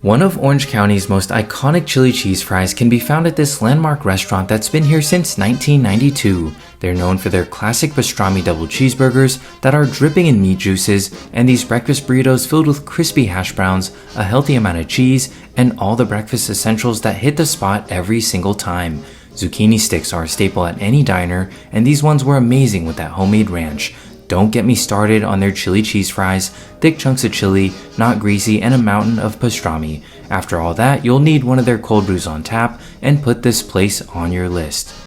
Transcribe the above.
One of Orange County's most iconic chili cheese fries can be found at this landmark restaurant that's been here since 1992. They're known for their classic pastrami double cheeseburgers that are dripping in meat juices, and these breakfast burritos filled with crispy hash browns, a healthy amount of cheese, and all the breakfast essentials that hit the spot every single time. Zucchini sticks are a staple at any diner, and these ones were amazing with that homemade ranch. Don't get me started on their chili cheese fries, thick chunks of chili, not greasy, and a mountain of pastrami. After all that, you'll need one of their cold brews on tap, and put this place on your list.